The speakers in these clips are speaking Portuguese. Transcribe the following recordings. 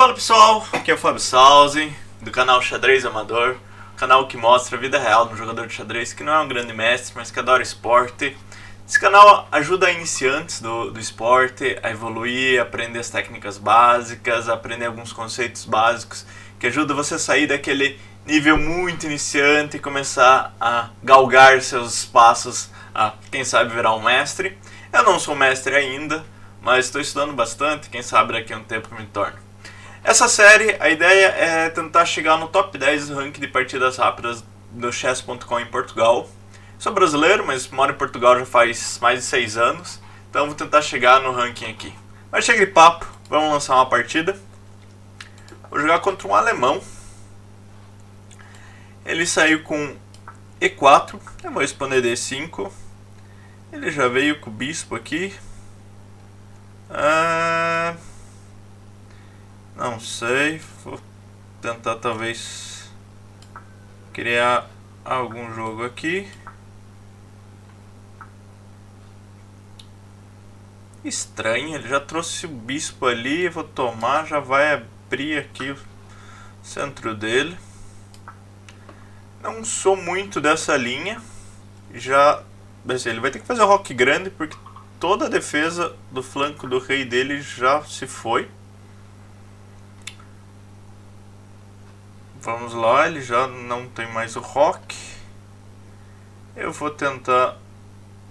Fala pessoal, aqui é o Fábio Salzi, do canal Xadrez Amador, canal que mostra a vida real de um jogador de xadrez que não é um grande mestre, mas que adora esporte. Esse canal ajuda iniciantes do esporte a evoluir, a aprender as técnicas básicas, a aprender alguns conceitos básicos que ajudam você a sair daquele nível muito iniciante e começar a galgar seus passos a, quem sabe, virar um mestre. Eu não sou mestre ainda, mas estou estudando bastante, quem sabe daqui a um tempo me torno. Essa série, a ideia é tentar chegar no top 10 do ranking de partidas rápidas do chess.com em Portugal. Sou brasileiro, mas moro em Portugal já faz mais de 6 anos, então vou tentar chegar no ranking aqui. Mas chega de papo, vamos lançar uma partida. Vou jogar contra um alemão. Ele saiu com E4, eu vou responder D5. Ele já veio com o bispo aqui. Não sei, vou tentar talvez criar algum jogo aqui. Estranho, ele já trouxe o bispo ali, vou tomar, já vai abrir aqui o centro dele. Não sou muito dessa linha, ele vai ter que fazer o roque grande porque toda a defesa do flanco do rei dele já se foi. Vamos lá, ele já não tem mais o roque. Eu vou tentar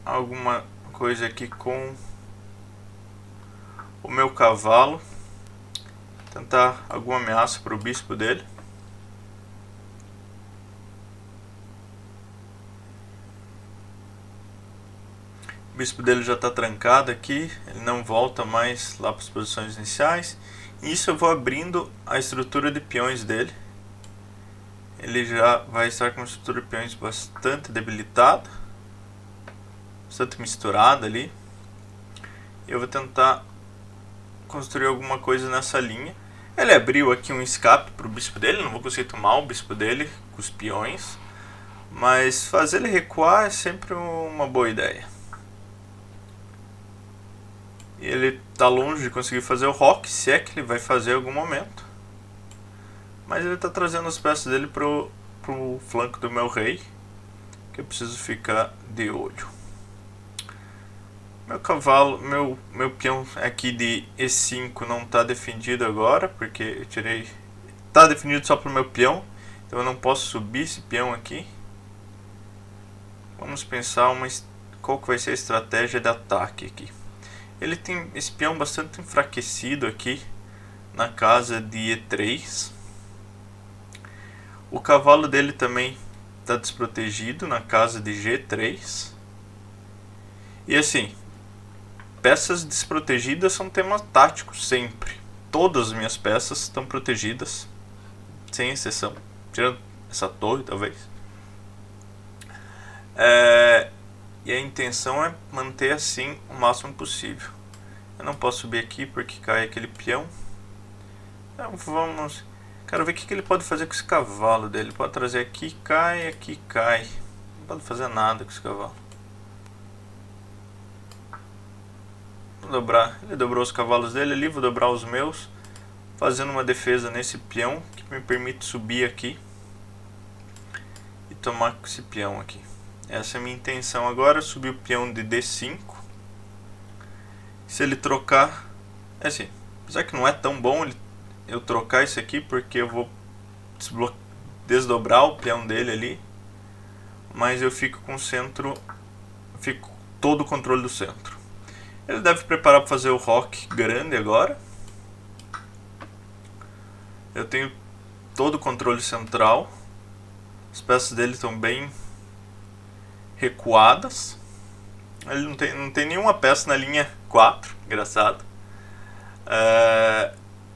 alguma coisa aqui com o meu cavalo. Tentar alguma ameaça para o bispo dele. O bispo dele já está trancado aqui, ele não volta mais lá para as posições iniciais. E isso eu vou abrindo a estrutura de peões dele. Ele já vai estar com uma estrutura de peões bastante debilitada, bastante misturada ali. Eu vou tentar construir alguma coisa nessa linha. Ele abriu aqui um escape para o bispo dele, não vou conseguir tomar o bispo dele com os peões, mas fazer ele recuar é sempre uma boa ideia. E ele está longe de conseguir fazer o roque, se é que ele vai fazer em algum momento. Mas ele está trazendo as peças dele pro flanco do meu rei, que eu preciso ficar de olho. Meu cavalo, meu peão aqui de E5 não está defendido agora, porque eu tirei... Está definido só para o meu peão, então eu não posso subir esse peão aqui. Vamos pensar qual que vai ser a estratégia de ataque aqui. Ele tem esse peão bastante enfraquecido aqui na casa de E3. O cavalo dele também está desprotegido na casa de G3. E assim, peças desprotegidas são tema tático sempre. Todas as minhas peças estão protegidas, sem exceção, tirando essa torre talvez. E a intenção é manter assim o máximo possível. Eu não posso subir aqui porque cai aquele peão. Então vamos... Quero ver o que ele pode fazer com esse cavalo dele. Ele pode trazer aqui cai. Não pode fazer nada com esse cavalo. Vou dobrar. Ele dobrou os cavalos dele ali, vou dobrar os meus, fazendo uma defesa nesse peão que me permite subir aqui e tomar com esse peão aqui. Essa é a minha intenção agora, subir o peão de D5. Se ele trocar, é assim, apesar que não é tão bom eu trocar isso aqui, porque eu vou desdobrar o peão dele ali, mas eu fico com o centro, fico todo o controle do centro. Ele deve preparar para fazer o roque grande agora. Eu tenho todo o controle central, as peças dele estão bem recuadas. Ele não tem nenhuma peça na linha 4, engraçado.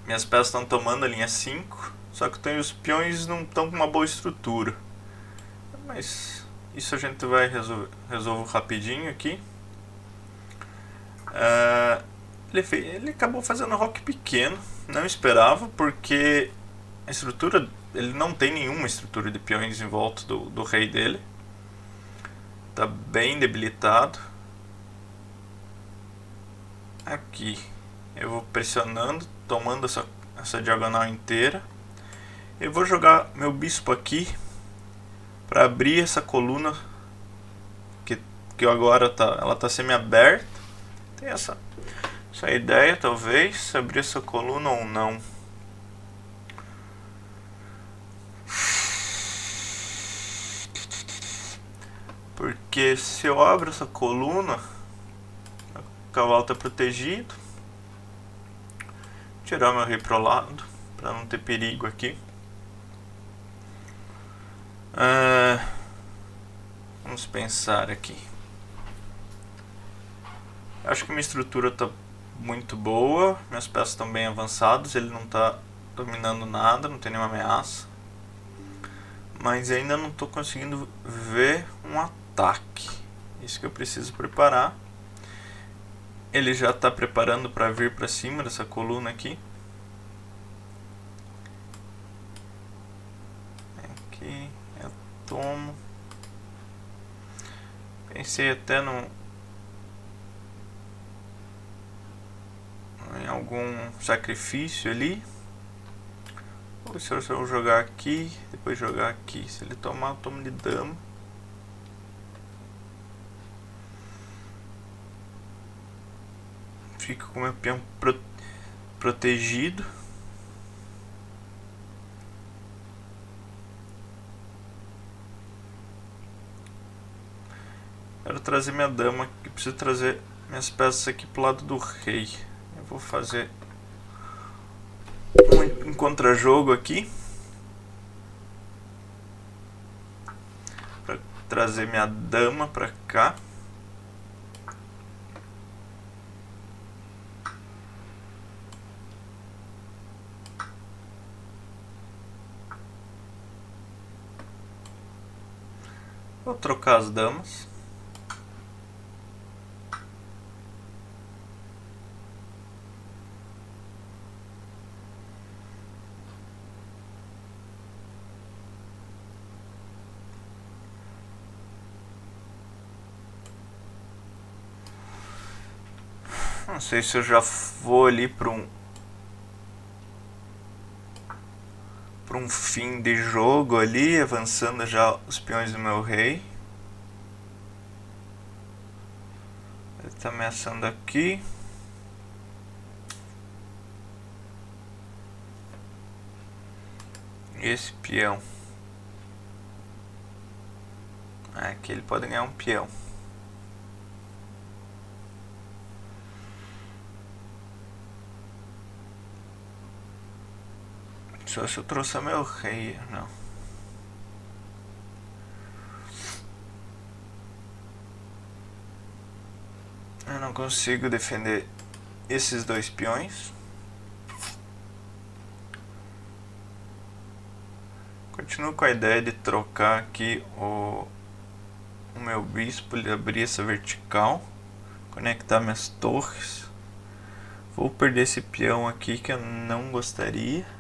Minhas peças estão tomando a linha 5, só que os peões não estão com uma boa estrutura. Mas isso a gente vai resolver rapidinho aqui. Ele acabou fazendo um roque pequeno, não esperava, porque a estrutura, ele não tem nenhuma estrutura de peões em volta do rei dele. Está bem debilitado. Aqui eu vou pressionando, tomando essa diagonal inteira. Eu vou jogar meu bispo aqui para abrir essa coluna que agora ela tá semi-aberta. Tem essa ideia, talvez, abrir essa coluna ou não. Porque se eu abro essa coluna, o cavalo está protegido. Tirar meu rei pro lado, para não ter perigo aqui. Vamos pensar aqui. Acho que minha estrutura está muito boa, minhas peças estão bem avançadas, ele não está dominando nada, não tem nenhuma ameaça. Mas ainda não estou conseguindo ver um ataque. Isso que eu preciso preparar. Ele já está preparando para vir para cima dessa coluna aqui. Aqui eu tomo. Pensei até em algum sacrifício ali. Ou se eu jogar aqui, depois jogar aqui. Se ele tomar, eu tomo de dama. Fico com o meu peão protegido. Quero trazer minha dama, que preciso trazer minhas peças aqui pro lado do rei. Eu vou fazer um contra-jogo aqui para trazer minha dama para cá. Vou trocar as damas. Não sei se eu já vou ali para um fim de jogo ali, avançando já os peões do meu rei. Ele está ameaçando aqui. E esse peão. Aqui ele pode ganhar um peão. Só se eu trouxer meu rei, não. Eu não consigo defender esses dois peões. Continuo com a ideia de trocar aqui o meu bispo, ele abrir essa vertical, conectar minhas torres. Vou perder esse peão aqui que eu não gostaria.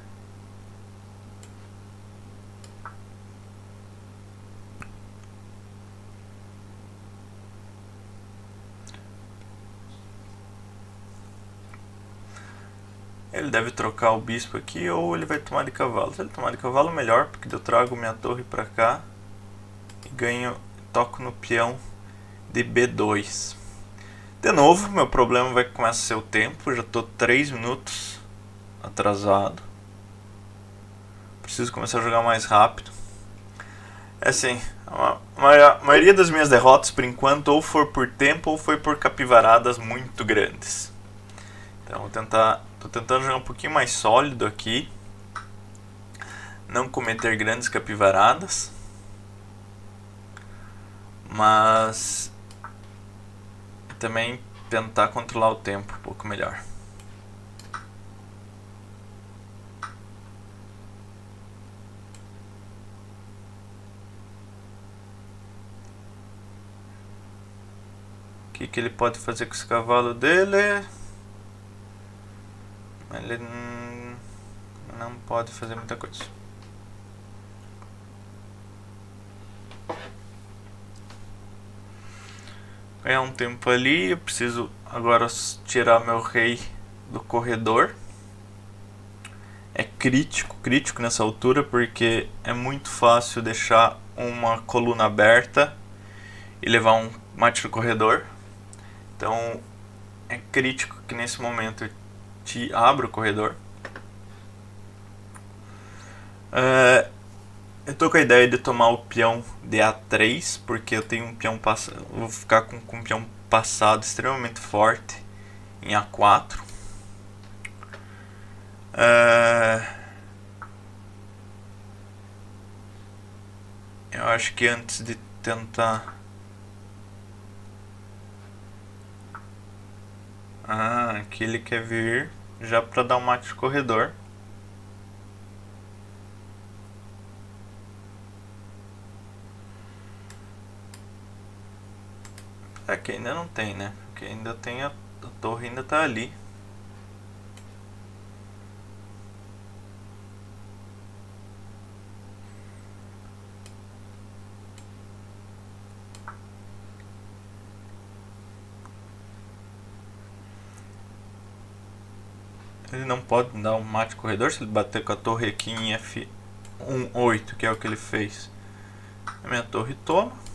Ele deve trocar o bispo aqui ou ele vai tomar de cavalo. Se ele tomar de cavalo, melhor, porque eu trago minha torre pra cá e ganho, toco no peão de B2. De novo, meu problema vai começar a ser o tempo. Já estou 3 minutos atrasado. Preciso começar a jogar mais rápido. É assim, a maioria das minhas derrotas por enquanto ou foi por tempo ou foi por capivaradas muito grandes. Então tô tentando jogar um pouquinho mais sólido aqui. Não cometer grandes capivaradas. Mas também tentar controlar o tempo um pouco melhor. O que ele pode fazer com esse cavalo dele? Ele não pode fazer muita coisa. Ganhar um tempo ali. Eu preciso agora tirar meu rei do corredor. crítico nessa altura, porque é muito fácil deixar uma coluna aberta e levar um mate no corredor. Então é crítico que nesse momento eu te abra o corredor. Eu tô com a ideia de tomar o peão de A3, porque eu tenho um peão passado. Vou ficar com um peão passado extremamente forte em A4. Eu acho que antes de tentar... aqui ele quer vir já para dar um mate de corredor. Aqui ainda não tem, né? Porque ainda tem a torre, ainda tá ali. Ele não pode dar um mate corredor se ele bater com a torre aqui em F1-8, que é o que ele fez. A minha torre toma.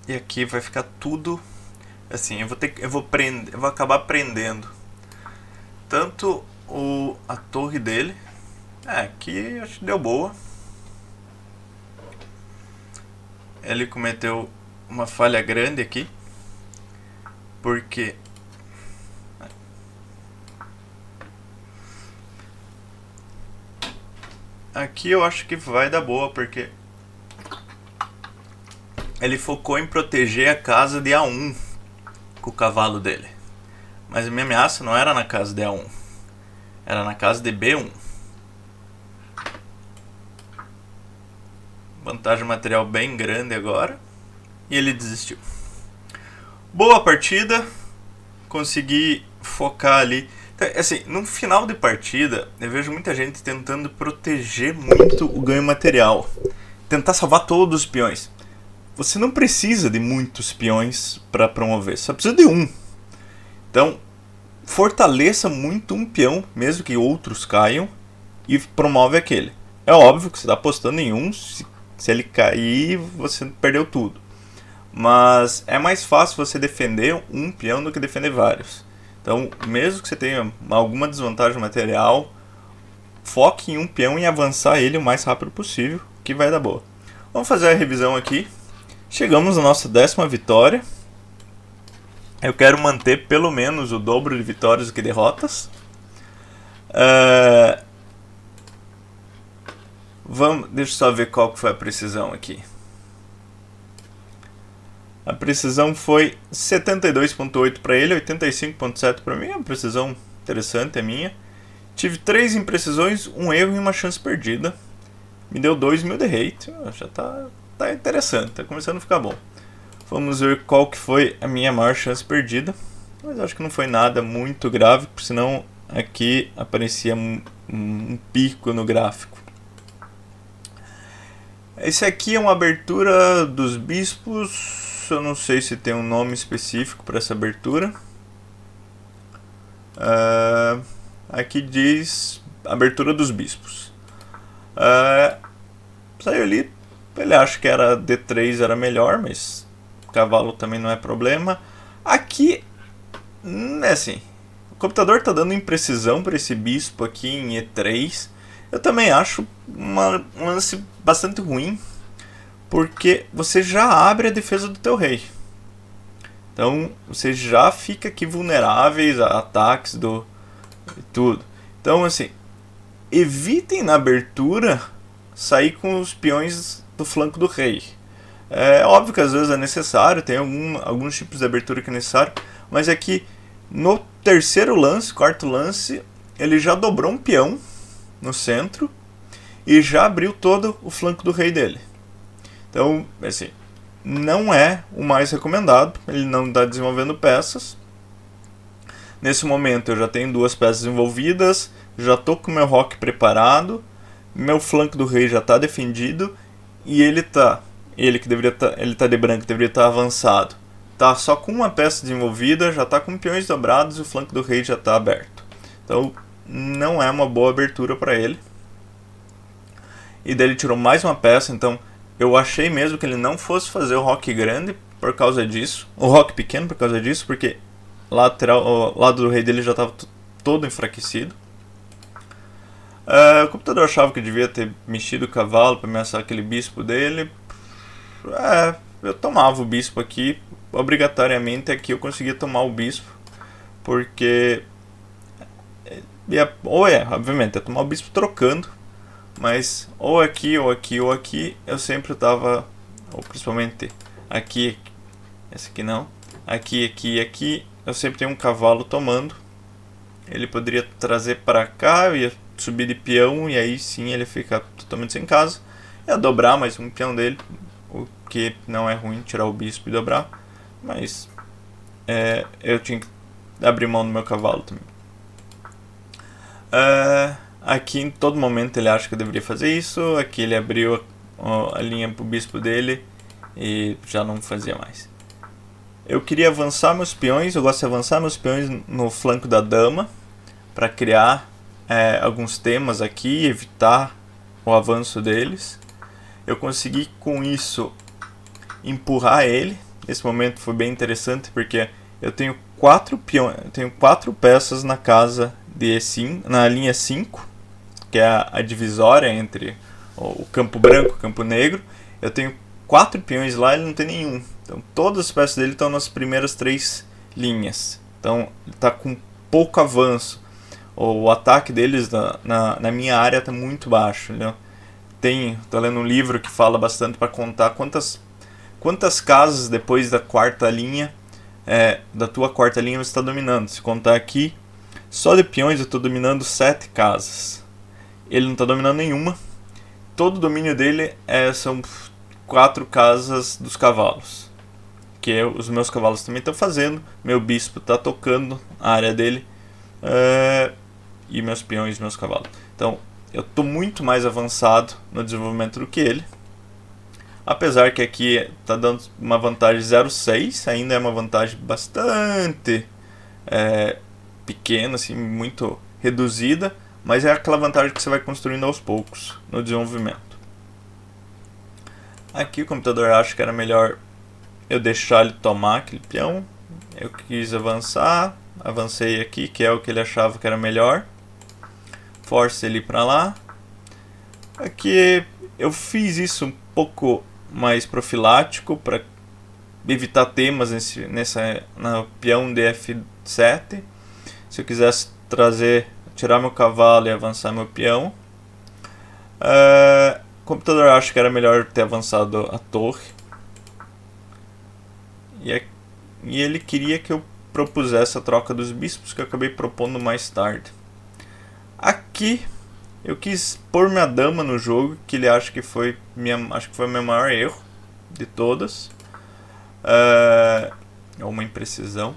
E aqui vai ficar tudo assim, eu vou acabar prendendo tanto a torre dele. Aqui acho que deu boa. Ele cometeu uma falha grande aqui, porque aqui eu acho que vai dar boa, porque ele focou em proteger a casa de A1 com o cavalo dele. Mas a minha ameaça não era na casa de A1, era na casa de B1. Vantagem material bem grande agora. E ele desistiu. Boa partida. Consegui focar ali. Assim, no final de partida, eu vejo muita gente tentando proteger muito o ganho material. Tentar salvar todos os peões. Você não precisa de muitos peões para promover, só precisa de um. Então, fortaleça muito um peão, mesmo que outros caiam, e promove aquele. É óbvio que você está apostando em um, se ele cair, você perdeu tudo. Mas é mais fácil você defender um peão do que defender vários. Então, mesmo que você tenha alguma desvantagem material, foque em um peão e avançar ele o mais rápido possível, que vai dar boa. Vamos fazer a revisão aqui. Chegamos na nossa 10ª vitória. Eu quero manter pelo menos o dobro de vitórias do que derrotas. Deixa eu só ver qual que foi a precisão aqui. A precisão foi 72.8 para ele, 85.7 para mim. É uma precisão interessante, é minha. Tive 3 imprecisões, um erro e uma chance perdida. Me deu 2.000 de rate. Já tá interessante, tá começando a ficar bom. Vamos ver qual que foi a minha maior chance perdida. Mas acho que não foi nada muito grave, senão aqui aparecia um pico no gráfico. Esse aqui é uma abertura dos bispos. Eu não sei se tem um nome específico para essa abertura. Aqui diz abertura dos bispos. Saiu ali. Ele acha que era D3 era melhor, mas cavalo também não é problema. Aqui é assim, o computador está dando imprecisão para esse bispo aqui em E3. Eu também acho um lance bastante ruim, porque você já abre a defesa do teu rei. Então você já fica aqui vulneráveis a ataques e tudo. Então assim, evitem na abertura sair com os peões do flanco do rei. É óbvio que às vezes é necessário, tem alguns tipos de abertura que é necessário, mas é que no terceiro lance, quarto lance, ele já dobrou um peão no centro e já abriu todo o flanco do rei dele. Então, assim, não é o mais recomendado, ele não está desenvolvendo peças. Nesse momento eu já tenho 2 peças envolvidas, já estou com o meu rock preparado, meu flanco do rei já está defendido, e ele que deveria ele tá de branco, deveria estar avançado. Tá só com uma peça desenvolvida, já está com peões dobrados e o flanco do rei já está aberto. Então não é uma boa abertura para ele. E daí ele tirou mais uma peça, então eu achei mesmo que ele não fosse fazer o rock grande por causa disso, o rock pequeno por causa disso, porque o lado do rei dele já estava todo enfraquecido. O computador achava que devia ter mexido o cavalo para ameaçar aquele bispo dele. Eu tomava o bispo aqui, obrigatoriamente aqui eu conseguia tomar o bispo, porque obviamente, ia tomar o bispo trocando, mas ou aqui, ou aqui, ou aqui, eu sempre estava, ou principalmente aqui, esse aqui não, aqui, aqui e aqui, eu sempre tenho um cavalo tomando. Ele poderia trazer para cá, eu ia subir de peão e aí sim ele fica totalmente sem casa. Ia dobrar mais um peão dele, o que não é ruim, tirar o bispo e dobrar, mas eu tinha que abrir mão do meu cavalo também. Aqui em todo momento ele acha que eu deveria fazer isso. Aqui ele abriu a linha pro bispo dele e já não fazia mais. Eu queria avançar meus peões, eu gosto de avançar meus peões no flanco da dama para criar alguns temas aqui, evitar o avanço deles. Eu consegui com isso empurrar ele. Esse momento foi bem interessante porque eu tenho 4 peças na casa de E5, na linha 5, que é a divisória entre o campo branco e o campo negro. Eu tenho 4 peões lá, ele não tem nenhum. Então todas as peças dele estão nas primeiras 3 linhas. Então ele está com pouco avanço. O ataque deles na minha área está muito baixo. Estou lendo um livro que fala bastante para contar quantas casas depois da quarta linha, da tua quarta linha você está dominando. Se contar aqui, só de peões eu estou dominando 7 casas. Ele não está dominando nenhuma. Todo o domínio dele são 4 casas dos cavalos, que os meus cavalos também estão fazendo. Meu bispo está tocando a área dele, e meus peões e meus cavalos. Então eu estou muito mais avançado no desenvolvimento do que ele. Apesar que aqui está dando uma vantagem 0,6, ainda é uma vantagem bastante pequena, assim, muito reduzida, mas é aquela vantagem que você vai construindo aos poucos no desenvolvimento. Aqui o computador acha que era melhor eu deixar ele tomar aquele peão. Eu quis avançar, avancei aqui, que é o que ele achava que era melhor. Force ele para lá. Aqui eu fiz isso um pouco mais profilático para evitar temas na peão de F7. Se eu quisesse tirar meu cavalo e avançar meu peão, o computador acha que era melhor ter avançado a torre. E ele queria que eu propusesse a troca dos bispos, que eu acabei propondo mais tarde. Aqui eu quis pôr minha dama no jogo, que ele acha que foi o meu maior erro de todas. É uma imprecisão.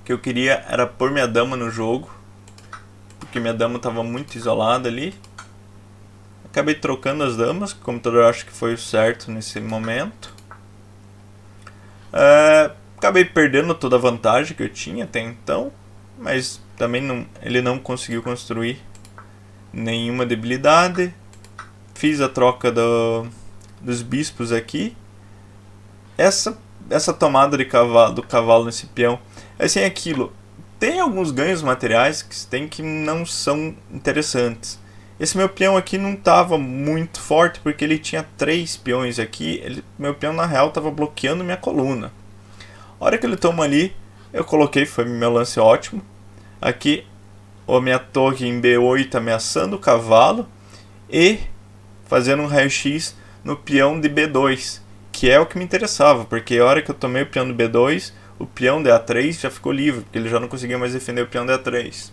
O que eu queria era pôr minha dama no jogo, porque minha dama estava muito isolada ali. Acabei trocando as damas, que o computador acha que foi o certo nesse momento. Acabei perdendo toda a vantagem que eu tinha até então, mas também ele não conseguiu construir nenhuma debilidade. Fiz a troca dos bispos aqui. Essa tomada do cavalo nesse peão, assim, aquilo. Tem alguns ganhos materiais que não são interessantes. Esse meu peão aqui não estava muito forte porque ele tinha 3 peões aqui. Meu peão na real estava bloqueando minha coluna. A hora que ele toma ali, eu coloquei, foi meu lance ótimo. Aqui a minha torre em B8 ameaçando o cavalo e fazendo um raio-x no peão de B2, que é o que me interessava, porque a hora que eu tomei o peão do B2, o peão de A3 já ficou livre, porque ele já não conseguia mais defender o peão de A3.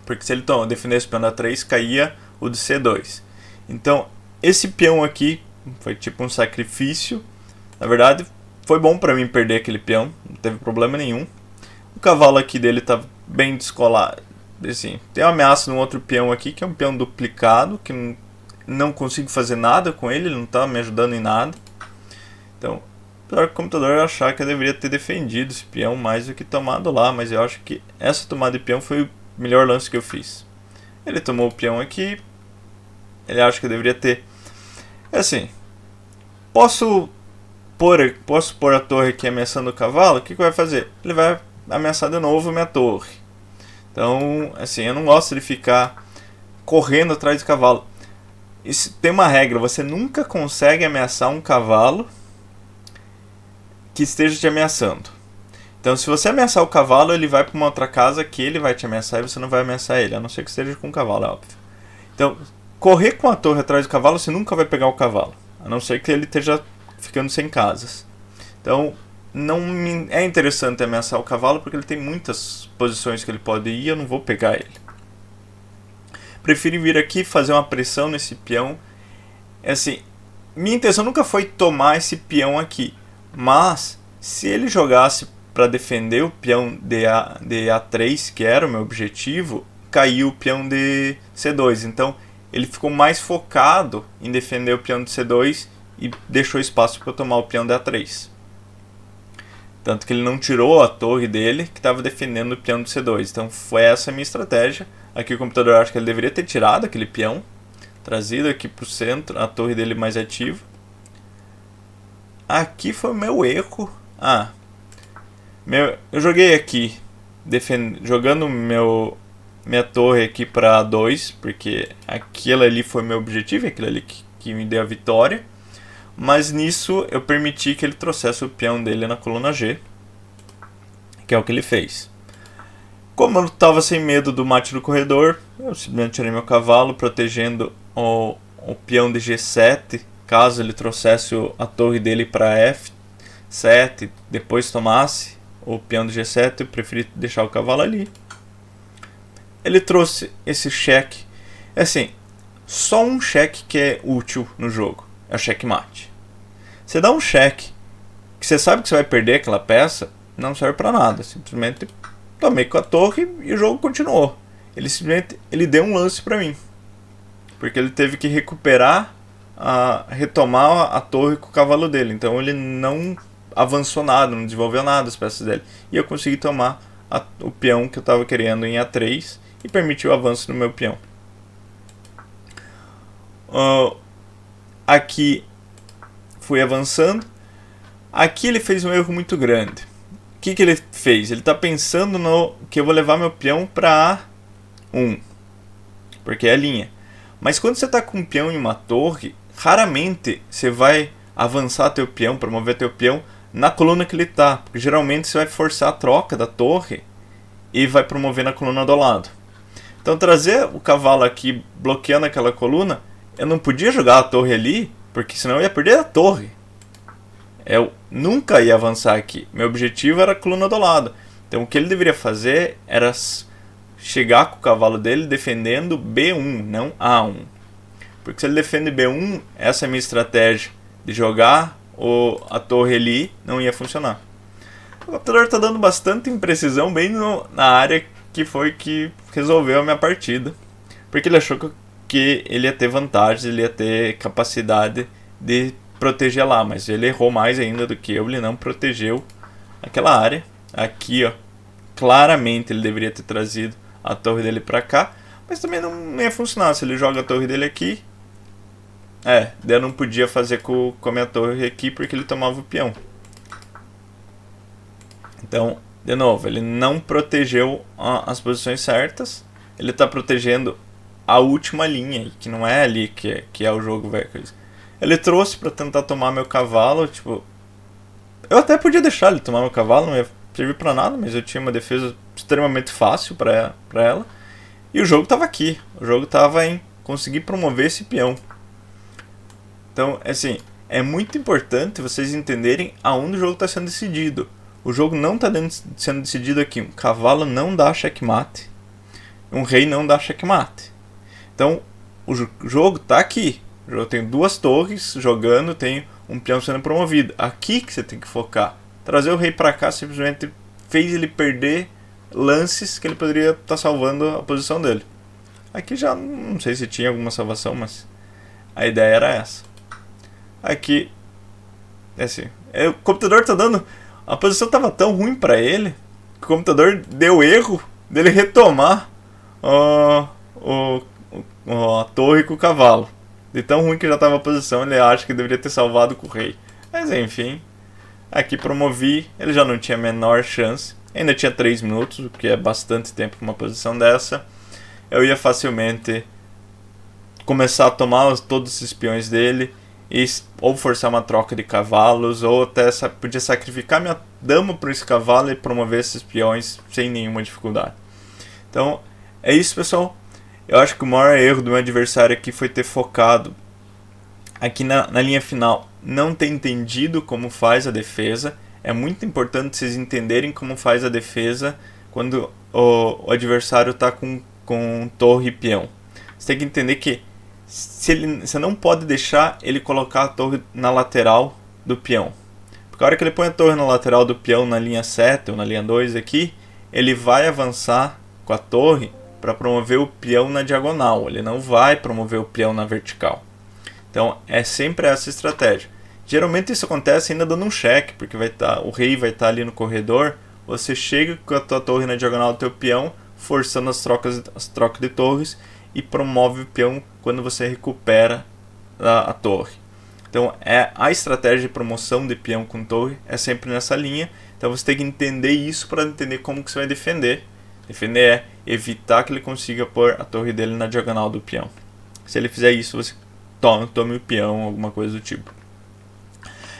Porque se ele defendesse o peão de A3, caía o de C2. Então, esse peão aqui Foi tipo um sacrifício. Na verdade, foi bom pra mim perder aquele peão, não teve problema nenhum. O cavalo aqui dele tá bem descolado. Assim, tem uma ameaça num outro peão aqui, que é um peão duplicado, que não consigo fazer nada com ele, ele não tá me ajudando em nada. Então, apesar do computador achar que eu deveria ter defendido esse peão mais do que tomado lá, mas eu acho que essa tomada de peão foi o melhor lance que eu fiz. Ele tomou o peão aqui, ele acha que eu deveria ter. É assim, posso pôr a torre aqui ameaçando o cavalo, o que vai fazer? Ele vai ameaçar de novo a minha torre. Então, assim, eu não gosto de ficar correndo atrás do cavalo. Isso tem uma regra, você nunca consegue ameaçar um cavalo que esteja te ameaçando. Então, se você ameaçar o cavalo, ele vai para uma outra casa que ele vai te ameaçar e você não vai ameaçar ele, a não ser que esteja com o cavalo, é óbvio. Então, correr com a torre atrás do cavalo, você nunca vai pegar o cavalo, a não ser que ele esteja ficando sem casas. Então, não é interessante ameaçar o cavalo porque ele tem muitas posições que ele pode ir e eu não vou pegar ele. Prefiro vir aqui fazer uma pressão nesse peão. É assim, minha intenção nunca foi tomar esse peão aqui, mas se ele jogasse para defender o peão de A3, que era o meu objetivo, caiu o peão de C2. Então ele ficou mais focado em defender o peão de C2 e deixou espaço para eu tomar o peão de A3. Tanto que ele não tirou a torre dele, que estava defendendo o peão de C2. Então foi essa a minha estratégia. Aqui o computador acha que ele deveria ter tirado aquele peão, trazido aqui para o centro, a torre dele mais ativa. Aqui foi o meu erro. Eu joguei aqui, jogando minha torre aqui para A2, porque aquilo ali foi meu objetivo, aquilo ali que me deu a vitória. Mas nisso eu permiti que ele trouxesse o peão dele na coluna G, que é o que ele fez. Como eu estava sem medo do mate do corredor, eu simplesmente tirei meu cavalo, protegendo o peão de G7, caso ele trouxesse a torre dele para F7, depois tomasse o peão de G7, eu preferi deixar o cavalo ali. Ele trouxe esse cheque. É assim, só um cheque que é útil no jogo, é o checkmate. Você dá um cheque que você sabe que você vai perder aquela peça, não serve para nada, simplesmente tomei com a torre e o jogo continuou. Ele simplesmente deu um lance para mim, porque ele teve que retomar a torre com o cavalo dele. Então ele não avançou nada, não desenvolveu nada as peças dele. E eu consegui tomar o peão que eu estava querendo em A3 e permitiu o avanço no meu peão. Aqui fui avançando. Aqui ele fez um erro muito grande. O que ele fez? Ele está pensando que eu vou levar meu peão para A1, porque é a linha. Mas quando você está com um peão em uma torre, raramente você vai avançar teu peão, promover teu peão na coluna que ele está, porque geralmente você vai forçar a troca da torre e vai promover na coluna do lado. Então trazer o cavalo aqui bloqueando aquela coluna, eu não podia jogar a torre ali, porque senão eu ia perder a torre. Eu nunca ia avançar aqui. Meu objetivo era a coluna do lado. Então o que ele deveria fazer era chegar com o cavalo dele defendendo B1, não A1. Porque se ele defende B1, essa é a minha estratégia de jogar a torre ali, não ia funcionar. O computador está dando bastante imprecisão bem na área que foi que resolveu a minha partida. Porque ele achou que ele ia ter vantagens, ele ia ter capacidade de proteger lá, mas ele errou mais ainda do que eu, ele não protegeu aquela área. Aqui, ó, claramente ele deveria ter trazido a torre dele pra cá, mas também não ia funcionar. Se ele joga a torre dele aqui, eu não podia fazer com a minha torre aqui porque ele tomava o peão. Então, de novo, ele não protegeu as posições certas, ele está protegendo a última linha, que não é ali que é o jogo, velho. Ele trouxe para tentar tomar meu cavalo, tipo, eu até podia deixar ele tomar meu cavalo, não ia servir para nada, mas eu tinha uma defesa extremamente fácil para ela. E o jogo estava aqui, o jogo estava em conseguir promover esse peão. Então, assim, é muito importante vocês entenderem aonde o jogo está sendo decidido. O jogo não está sendo decidido aqui. Um cavalo não dá checkmate, um rei não dá checkmate. Então, o jogo está aqui. O Eu tenho duas torres jogando, tenho um peão sendo promovido. Aqui que você tem que focar. Trazer o rei pra cá simplesmente fez ele perder lances que ele poderia estar salvando a posição dele. Aqui já não sei se tinha alguma salvação, mas a ideia era essa. Aqui, é assim, o computador tá dando... A posição tava tão ruim pra ele que o computador deu erro dele retomar a torre com o cavalo. De tão ruim que já tava a posição, ele acha que deveria ter salvado com o rei. Mas enfim, aqui promovi, ele já não tinha a menor chance. Ainda tinha 3 minutos, o que é bastante tempo para uma posição dessa. Eu ia facilmente começar a tomar todos os espiões dele e ou forçar uma troca de cavalos, ou até podia sacrificar minha dama por esse cavalo e promover esses peões sem nenhuma dificuldade. Então, é isso, pessoal. Eu acho que o maior erro do meu adversário aqui foi ter focado aqui na linha final, não ter entendido como faz a defesa. É muito importante vocês entenderem como faz a defesa quando o adversário está com torre e peão. Você tem que entender que você não pode deixar ele colocar a torre na lateral do peão. Porque a hora que ele põe a torre na lateral do peão na linha 7 ou na linha 2 aqui, ele vai avançar com a torre para promover o peão na diagonal. Ele não vai promover o peão na vertical. Então é sempre essa estratégia. Geralmente isso acontece ainda dando um cheque, porque o rei vai estar ali no corredor, você chega com a tua torre na diagonal do teu peão, forçando as trocas de torres, e promove o peão quando você recupera a torre. Então a estratégia de promoção de peão com torre é sempre nessa linha. Então você tem que entender isso para entender como que você vai defender. Defender é evitar que ele consiga pôr a torre dele na diagonal do peão. Se ele fizer isso, você tome o peão, alguma coisa do tipo.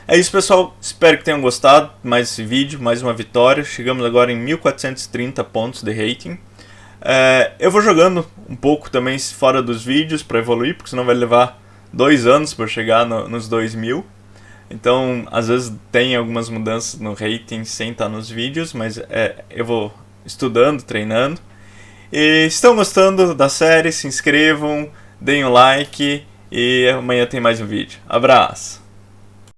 É isso, pessoal, espero que tenham gostado mais esse vídeo, mais uma vitória. Chegamos agora em 1430 pontos de rating. Eu vou jogando um pouco também fora dos vídeos para evoluir, porque senão vai levar 2 anos para chegar nos 2000. Então, às vezes tem algumas mudanças no rating sem estar nos vídeos, mas eu vou estudando, treinando. E se estão gostando da série, se inscrevam, deem um like e amanhã tem mais um vídeo. Abraço!